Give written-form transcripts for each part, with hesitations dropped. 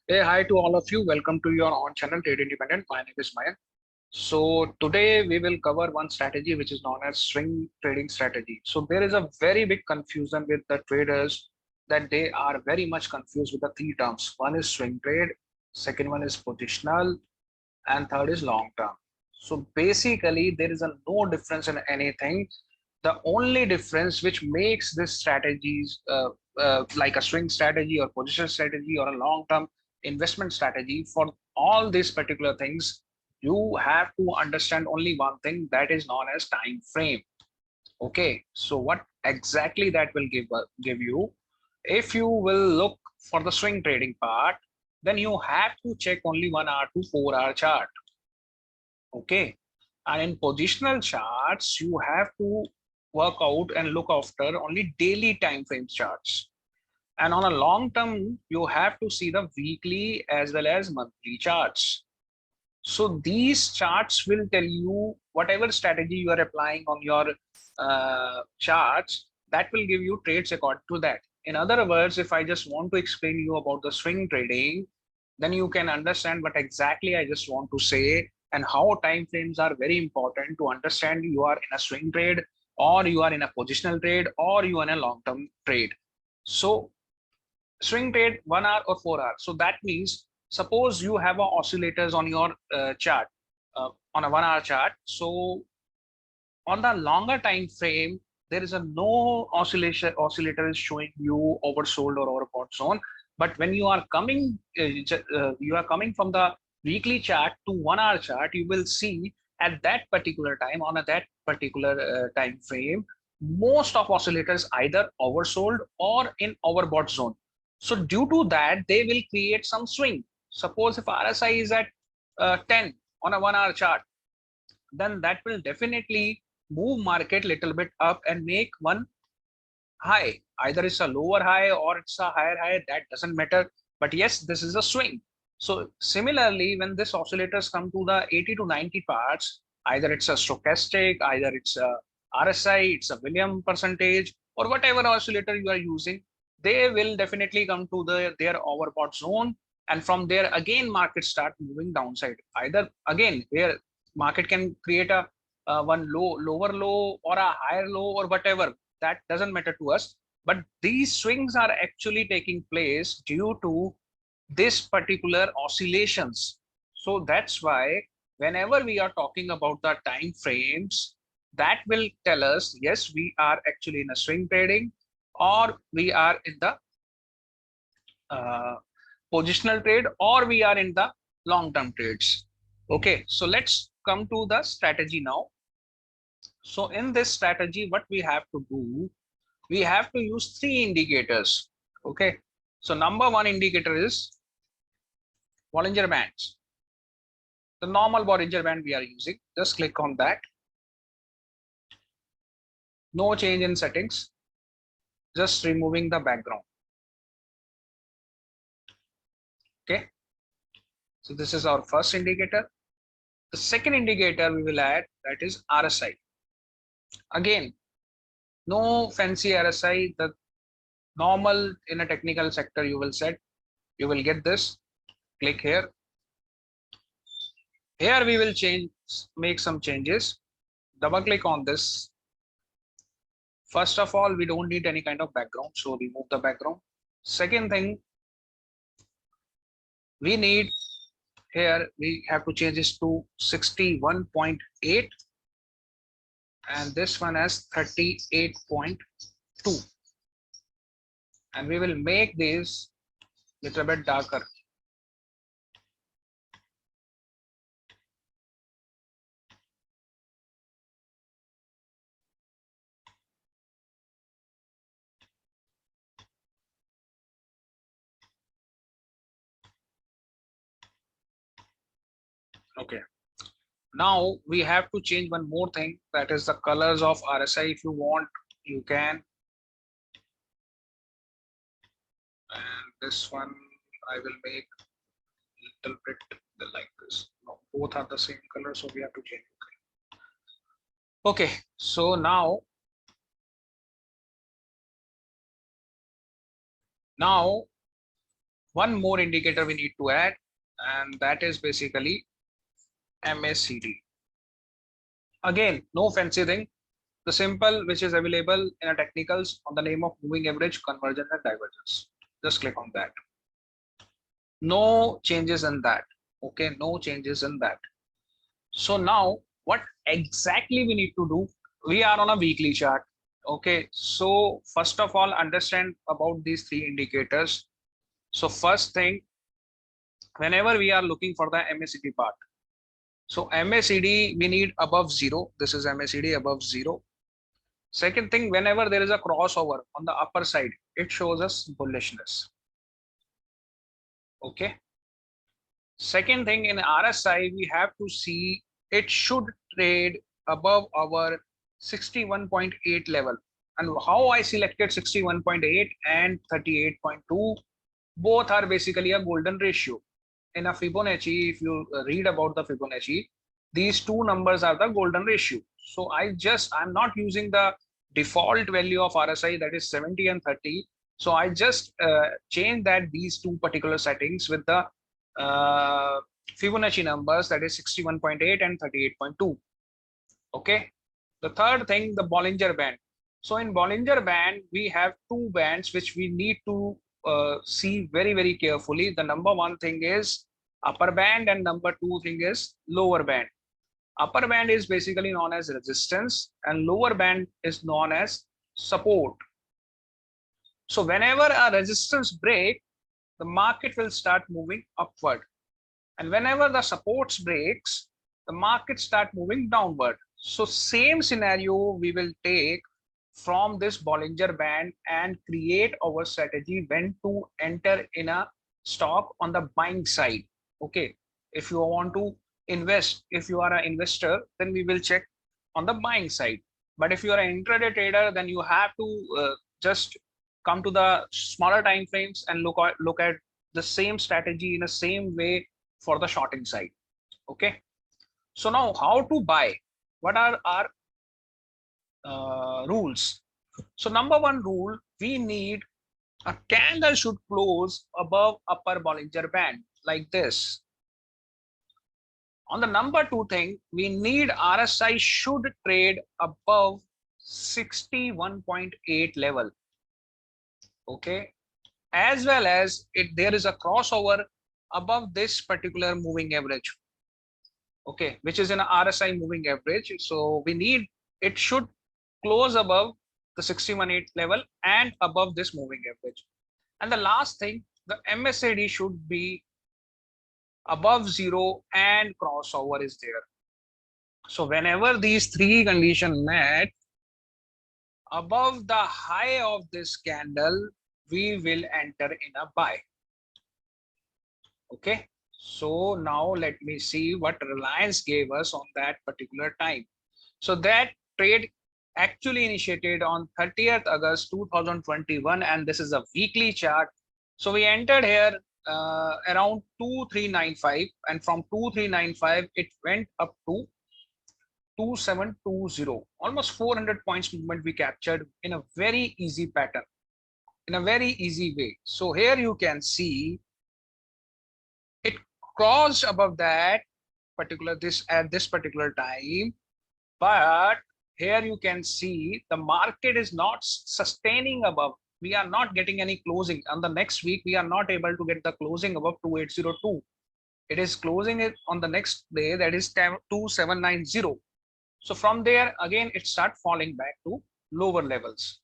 Hey, hi to all of you. Welcome to your on channel Trade Independent. My name is Mayan. So today we will cover one strategy which is known as swing trading strategy. So there is a very big confusion with the traders that they are very much confused with the three terms. One is swing trade, second one is positional, and third is long term. So basically there is a no difference in anything. The only difference which makes this strategies like a swing strategy or position strategy or a long term investment strategy, for all these particular things you have to understand only one thing, that is known as time frame. Okay, so what exactly that will give you, if you will look for the swing trading part, then you have to check only 1 hour to 4 hour chart. Okay, and in positional charts you have to work out and look after only daily time frame charts, and on a long term you have to see the weekly as well as monthly charts. So these charts will tell you whatever strategy you are applying on your charts, that will give you trades according to that. In other words, if I just want to explain you about the swing trading, then you can understand what exactly I just want to say, and how time frames are very important to understand you are in a swing trade, or you are in a positional trade, or you are in a long-term trade. So swing trade 1 hour or 4 hours. So that means suppose you have a oscillators on your chart, on a 1 hour chart. So on the longer time frame, there is a no oscillator is showing you oversold or overbought zone. But when you are coming, you are coming from the weekly chart to 1 hour chart, you will see at that particular time, on that particular time frame, most of oscillators either oversold or in overbought zone. So due to that, they will create some swing. Suppose if RSI is at 10 on a 1 hour chart, then that will definitely move market little bit up and make one high. Either it's a lower high or it's a higher high, that doesn't matter. But yes, this is a swing. So similarly, when this oscillators come to the 80 to 90 parts, either it's a stochastic, either it's a RSI, it's a William percentage, or whatever oscillator you are using, they will definitely come to their overbought zone. And from there, again, market start moving downside. Either again, where market can create a one lower low or a higher low or whatever, that doesn't matter to us. But these swings are actually taking place due to this particular oscillations. So that's why whenever we are talking about the time frames, that will tell us yes, we are actually in a swing trading, or we are in the uh, positional trade, or we are in the long term trades. Okay, so let's come to the strategy now. So in this strategy, what we have to do, we have to use three indicators. Okay, so number one indicator is Bollinger Bands. The normal Bollinger Band we are using, just click on that. No change in settings, just removing the background. Okay, so this is our first indicator. The second indicator we will add, that is RSI. Again, no fancy RSI, the normal in a technical sector you will set, you will get this. Click here. Here we will make some changes. Double click on this. First of all, we don't need any kind of background, so remove the background. Second thing, we need, here we have to change this to 61.8, and this one as 38.2, and we will make this little bit darker. Okay, now we have to change one more thing, that is the colors of RSI. If you want, you can. And this one I will make little bit like this. No, both are the same color, so we have to change. Okay, so now one more indicator we need to add, and that is basically MACD. Again, no fancy thing. The simple which is available in a technicals on the name of moving average, convergence and divergence. Just click on that. No changes in that. Okay, no changes in that. So now what exactly we need to do? We are on a weekly chart. Okay, so first of all, understand about these three indicators. So first thing, whenever we are looking for the MACD part, so MACD we need above zero. This is MACD above zero. Second thing, whenever there is a crossover on the upper side, it shows us bullishness. Okay. Second thing, in RSI, we have to see it should trade above our 61.8 level. And how I selected 61.8 and 38.2, both are basically a golden ratio. In a Fibonacci, if you read about the Fibonacci, these two numbers are the golden ratio. So I'm not using the default value of RSI, that is 70 and 30. So I just changed that these two particular settings with the Fibonacci numbers, that is 61.8 and 38.2. Okay. The third thing, the Bollinger Band. So in Bollinger Band, we have two bands which we need to see very, very carefully. The number one thing is upper band and number two thing is lower band. Upper band is basically known as resistance and lower band is known as support. So whenever a resistance break, the market will start moving upward. And whenever the supports breaks, the market start moving downward. So same scenario we will take from this Bollinger Band and create our strategy when to enter in a stock on the buying side. Okay, if you want to invest, if you are an investor, then we will check on the buying side. But if you are an intraday trader, then you have to just come to the smaller time frames and look at the same strategy in the same way for the shorting side. Okay, so now how to buy? What are our rules? So number one rule, we need a candle should close above upper Bollinger Band like this. On the number two thing, we need RSI should trade above 61.8 level. Okay, as well as there is a crossover above this particular moving average. Okay, which is an RSI moving average. So we need it should close above the 61.8 level and above this moving average. And the last thing, the MACD should be above zero and crossover is there. So whenever these three conditions met, above the high of this candle, we will enter in a buy. Okay, so now let me see what Reliance gave us on that particular time. So that trade actually initiated on 30th August 2021, and this is a weekly chart. So we entered here around 2395, and from 2395 it went up to 2720. Almost 400 points movement we captured in a very easy pattern, in a very easy way. So here you can see it crossed above that particular at this particular time, but here you can see the market is not sustaining above. We are not getting any closing. On the next week, we are not able to get the closing above 2802. It is closing it on the next day, that is 2790. So from there, again, it start falling back to lower levels.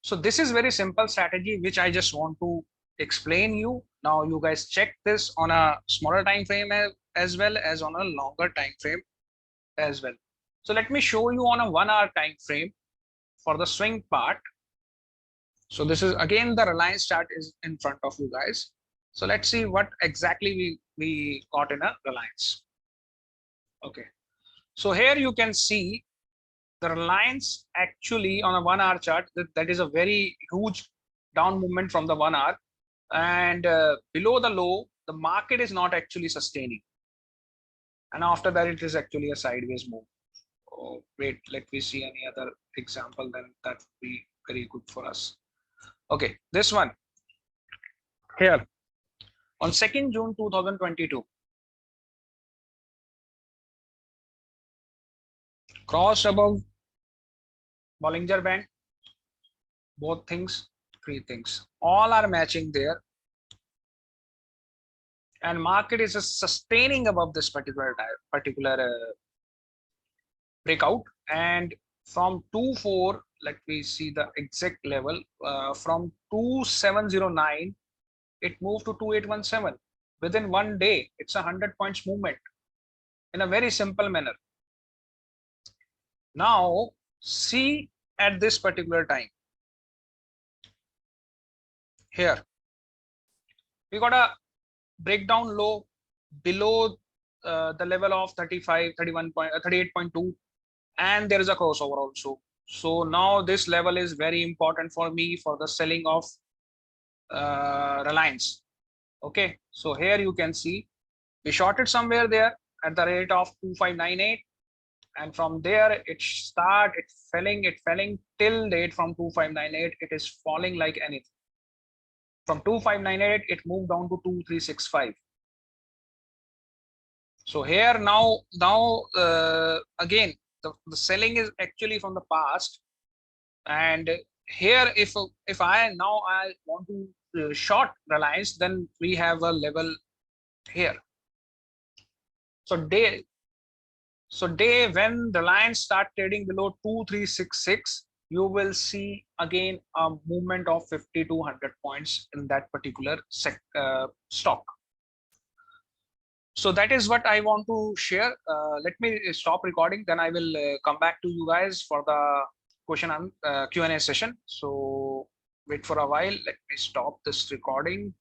So this is very simple strategy, which I just want to explain you. Now you guys check this on a smaller time frame as well as on a longer time frame as well. So let me show you on a 1 hour time frame for the swing part. So this is again the Reliance chart is in front of you guys. So let's see what exactly we got in a Reliance. Okay, so here you can see the Reliance actually on a 1 hour chart, that is a very huge down movement from the 1 hour, and below the low the market is not actually sustaining, and after that it is actually a sideways move. Oh, wait, let me see any other example, then that would be very good for us. Okay, this one. Here on 2nd June 2022, crossed above Bollinger Band, both things, three things, all are matching there, and market is just sustaining above this particular breakout. And from 2.4, let me see the exact level, from 2709 it moved to 2817 within one day. It's a 100 points movement in a very simple manner. Now see, at this particular time, here we got a breakdown low below the level of 35 38.2, and there is a crossover also. So now this level is very important for me for the selling of Reliance. Okay, so here you can see we shorted somewhere there at the rate of 2598, and from there it's falling till date. From 2598 it is falling like anything. From 2598 it moved down to 2365. So here now again the selling is actually from the past, and here if I want to short Reliance, then we have a level here. So day when Reliance start trading below 2366, you will see again a movement of 50 to 100 points in that particular stock. So that is what I want to share. Let me stop recording, then I will come back to you guys for the question and Q&A session. So wait for a while. Let me stop this recording.